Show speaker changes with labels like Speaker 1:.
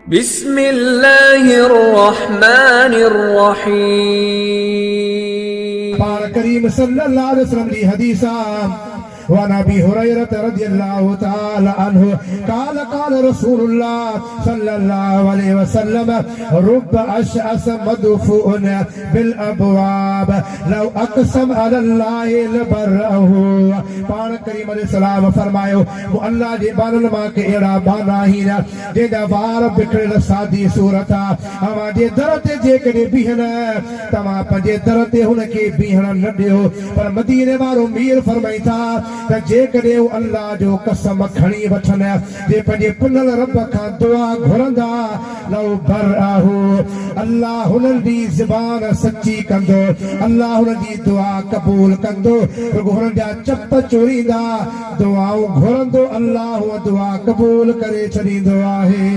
Speaker 1: بسم الله الرحمن الرحيم
Speaker 2: قال كريم صلى الله عليه وسلم لي حديثا وعن ابي هريره رضي الله تعالى عنه قال قال رسول الله صلى الله عليه وسلم رب اشعث مدفوع بالابواب لو اقسم على الله لبره پان کریم علیہ السلام فرماयो اللہ جے بانن ما کے اڑا بانا ہی نہ جے وار بکھڑل سادی صورت اوا جے در تے جے کنے بیہن تما پنجے در تے ہن کے بیہن نہ دیو پر مدینے وارو میر فرمائی تھا تے جے کنے اللہ جو قسم کھڑی وٹھن جے پنجے پنل رب کا دعا گھرندا لو براه اللہ ہن دی زبان سچی کندو اللہ ہن دی دعا قبول کندو ہن جا چپ چوریدا دعاؤں گھرندو اللہ دعا قبول کرے چھڑیندو آہے